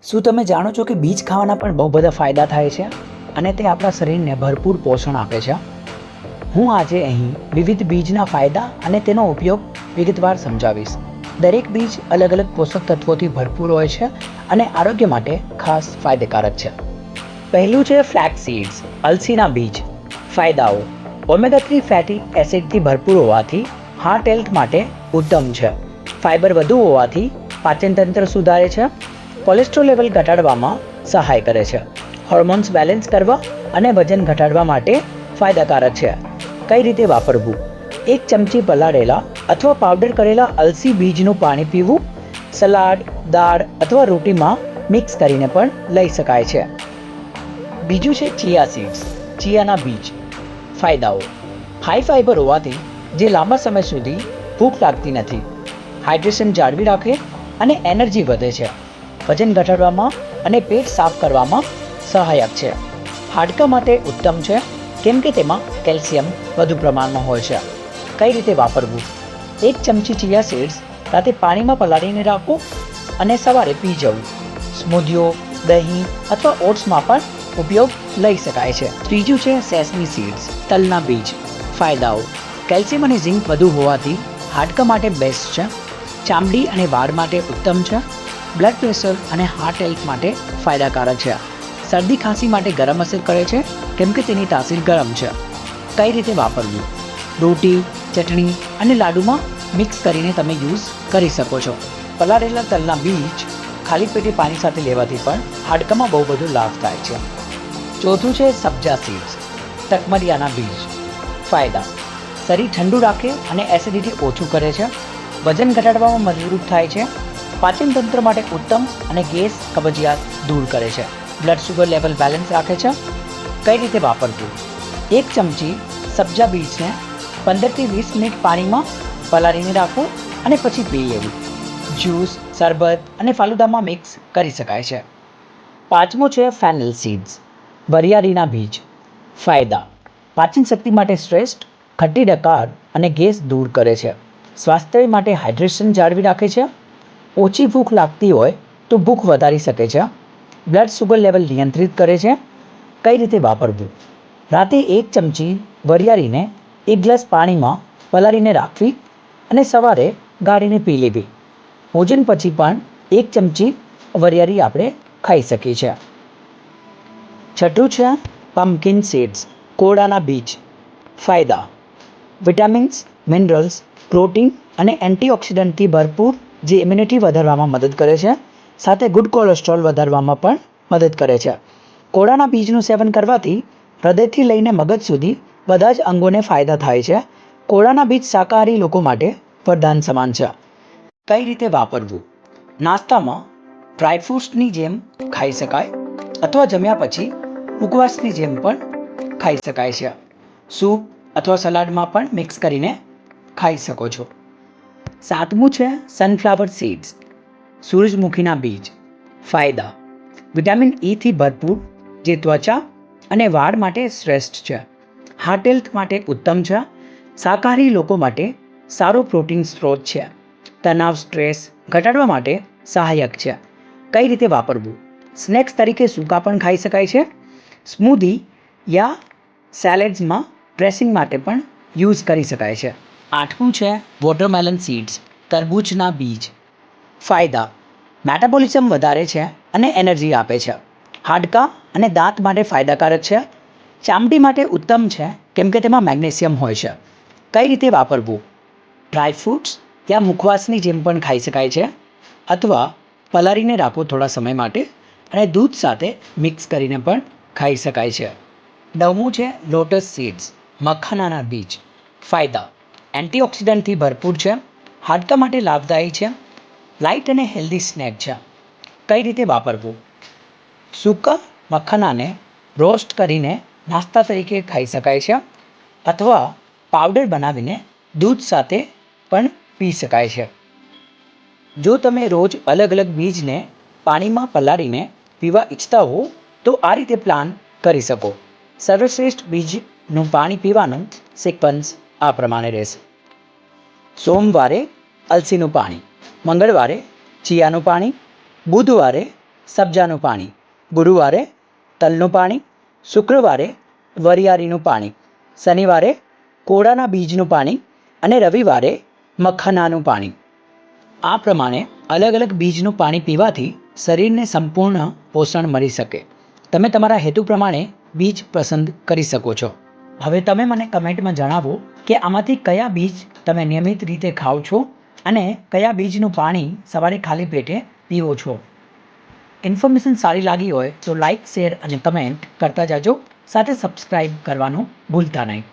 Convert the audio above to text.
શું તમે જાણો છો કે બીજ ખાવાના પણ બહુ બધા ફાયદા થાય છે અને તે આપણા શરીરને ભરપૂર પોષણ આપે છે? હું આજે અહીં વિવિધ બીજના ફાયદા અને તેનો ઉપયોગ વિગતવાર સમજાવીશ. દરેક બીજ અલગ અલગ પોષક તત્વોથી ભરપૂર હોય છે અને આરોગ્ય માટે ખાસ ફાયદેકારક છે. પહેલું છે ફ્લેક્સ સીડ્સ, અલસીના બીજ. ફાયદાઓ: ઓમેગા 3 ફેટી એસિડથી ભરપૂર હોવાથી હાર્ટ હેલ્થ માટે ઉત્તમ છે. ફાઇબર વધુ હોવાથી પાચન તંત્ર સુધારે છે. કોલેસ્ટ્રોલ લેવલ ઘટાડવામાં સહાય કરે છે. હોર્મોન્સ બેલેન્સ કરવા અને વજન ઘટાડવા માટે ફાયદાકારક છે. કઈ રીતે વાપરવું? 1 ચમચી પલાળેલા અથવા પાવડર કરેલા અલસી બીજનું પાણી પીવું. સલાડ, દાળ અથવા રોટીમાં મિક્સ કરીને પણ લઈ શકાય છે. બીજું છે ચિયા સીડ્સ, ચિયાના બીજ. ફાયદાઓ: હાઈ ફાઈબર હોવાથી જે લાંબા સમય સુધી ભૂખ લાગતી નથી. હાઇડ્રેશન જાળવી રાખે અને એનર્જી વધે છે. વજન ઘટાડવામાં અને પેટ સાફ કરવામાં સહાયક છે. હાડકાં માટે ઉત્તમ છે કેમ કે તેમાં કેલ્શિયમ વધુ પ્રમાણમાં હોય છે. કઈ રીતે વાપરવું? 1 ચમચી ચિયા સીડ્સ રાતે પાણીમાં પલાળીને રાખો અને સવારે પી જવું. સ્મૂધીઓ, દહીં અથવા ઓટ્સમાં પણ ઉપયોગ લઈ શકાય છે. ત્રીજું છે સેસમી સીડ્સ, તલના બીજ. ફાયદાઓ: કેલ્શિયમ અને ઝિંક વધુ હોવાથી હાડકાં માટે બેસ્ટ છે. ચામડી અને વાળ માટે ઉત્તમ છે. બ્લડ પ્રેશર અને હાર્ટ હેલ્થ માટે ફાયદાકારક છે. શરદી ખાંસી માટે ગરમ અસર કરે છે કેમ કે તેની તાસીર ગરમ છે. કઈ રીતે વાપરવું? રોટી, ચટણી અને લાડુમાં મિક્સ કરીને તમે યુઝ કરી શકો છો. પલાળેલા તલના બીજ ખાલી પેટે પાણી સાથે લેવાથી પણ હાડકામાં બહુ બધો લાભ થાય છે. ચોથું છે સબ્જા સીડ્સ, તકમરિયાના બીજ. ફાયદા: શરીર ઠંડુ રાખે અને એસિડિટી ઓછું કરે છે. વજન ઘટાડવામાં મદદરૂપ થાય છે. પાચન તંત્ર માટે ઉત્તમ અને ગેસ, કબજિયાત દૂર કરે છે. બ્લડ શુગર લેવલ બેલેન્સ રાખે છે. કઈ રીતે વાપરવું? 1 ચમચી સબ્જા બીજને 15 થી 20 મિનિટ પાણીમાં પલાળીને રાખો અને પછી પી લેવું. જ્યુસ, શરબત અને ફાલુદામાં મિક્સ કરી શકાય છે. પાંચમું છે ફેનલ સીડ્સ, વરિયાળીના બીજ. ફાયદા: પાચન શક્તિ માટે શ્રેષ્ઠ, ખટ્ટી ડકાર અને ગેસ દૂર કરે છે. સ્વાસ્થ્ય માટે હાઇડ્રેશન જાળવી રાખે છે. ઓછી ભૂખ લાગતી હોય તો ભૂખ વધારી શકે છે. બ્લડ શુગર લેવલ નિયંત્રિત કરે છે. કઈ રીતે વાપરવું? રાતે 1 ચમચી વરિયાળીને 1 ગ્લાસ પાણીમાં પલાળીને રાખવી અને સવારે ગાળીને પી લેવી. ભોજન પછી પણ 1 ચમચી વરિયાળી આપણે ખાઈ શકીએ છીએ. છઠ્ઠું છે પમ્પકિન સીડ્સ, કોળાના બીજ. ફાયદા: વિટામિન્સ, મિનરલ્સ, પ્રોટીન અને એન્ટીઓક્સિડન્ટથી ભરપૂર જે ઇમ્યુનિટી વધારવામાં મદદ કરે છે. સાથે ગુડ કોલેસ્ટ્રોલ વધારવામાં પણ મદદ કરે છે. કોળાના બીજનું સેવન કરવાથી હૃદયથી લઈને મગજ સુધી બધા જ અંગોને ફાયદા થાય છે. કોળાના બીજ શાકાહારી લોકો માટે વરદાન સમાન છે. કઈ રીતે વાપરવું? નાસ્તામાં ડ્રાયફ્રૂટ્સની જેમ ખાઈ શકાય અથવા જમ્યા પછી ઉપવાસની જેમ પણ ખાઈ શકાય છે. સૂપ અથવા સલાડમાં પણ મિક્સ કરીને ખાઈ શકો છો. સાતમું છે સનફ્લાવર સીડ્સ, સૂરજમુખીના બીજ. ફાયદા: વિટામિન ઇથી ભરપૂર જે ત્વચા અને વાળ માટે શ્રેષ્ઠ છે. હાર્ટ હેલ્થ માટે ઉત્તમ છે. શાકાહારી લોકો માટે સારો પ્રોટીન સ્ત્રોત છે. તણાવ, સ્ટ્રેસ ઘટાડવા માટે સહાયક છે. કઈ રીતે વાપરવું? સ્નેક્સ તરીકે સૂકા પણ ખાઈ શકાય છે. સ્મૂધી યા સેલેડ્સમાં ડ્રેસિંગ માટે પણ યુઝ કરી શકાય છે. આઠમું છે વોટરમેલન સીડ્સ, તરબૂચના બીજ. ફાયદા: મેટાબોલિઝમ વધારે છે અને એનર્જી આપે છે. હાડકાં અને દાંત માટે ફાયદાકારક છે. ચામડી માટે ઉત્તમ છે કેમ કે તેમાં મેગ્નેશિયમ હોય છે. કઈ રીતે વાપરવું? ડ્રાયફ્રૂટ્સ યા મુખવાસની જેમ પણ ખાઈ શકાય છે અથવા પલાળીને રાખો થોડા સમય માટે અને દૂધ સાથે મિક્સ કરીને પણ ખાઈ શકાય છે. નવમું છે લોટસ સીડ્સ, મખાનાના બીજ. ફાયદા: એન્ટીઓક્સિડન્ટથી ભરપૂર છે. હાડકાં માટે લાભદાયી છે. લાઇટ અને હેલ્ધી સ્નેક છે. કઈ રીતે વાપરવું? સૂકા મખાનાને રોસ્ટ કરીને નાસ્તા તરીકે ખાઈ શકાય છે અથવા પાવડર બનાવીને દૂધ સાથે પણ પી શકાય છે. જો તમે રોજ અલગ અલગ બીજને પાણીમાં પલાળીને પીવા ઈચ્છતા હો તો આ રીતે પ્લાન કરી શકો. સર્વશ્રેષ્ઠ બીજનું પાણી પીવાનું સિક્વન્સ આ પ્રમાણે રહેશે. સોમવારે અલસીનું પાણી, મંગળવારે ચિયાનું પાણી, બુધવારે સબ્જાનું પાણી, ગુરુવારે તલનું પાણી, શુક્રવારે વરિયાળીનું પાણી, શનિવારે કોળાના બીજનું પાણી અને રવિવારે મખાનાનું પાણી. આ પ્રમાણે અલગ અલગ બીજનું પાણી પીવાથી શરીરને સંપૂર્ણ પોષણ મળી શકે. તમે તમારા હેતુ પ્રમાણે બીજ પસંદ કરી શકો છો. હવે તમે મને કમેન્ટમાં જણાવો કે આમાંથી કયા બીજ તમે નિયમિત રીતે ખાઓ છો અને કયા બીજનું પાણી સવારે ખાલી પેટે પીવો છો. ઇન્ફોર્મેશન સારી લાગી હોય તો લાઇક, શેર અને કમેન્ટ કરતા જાજો. સાથે સબસ્ક્રાઈબ કરવાનું ભૂલતા નહીં.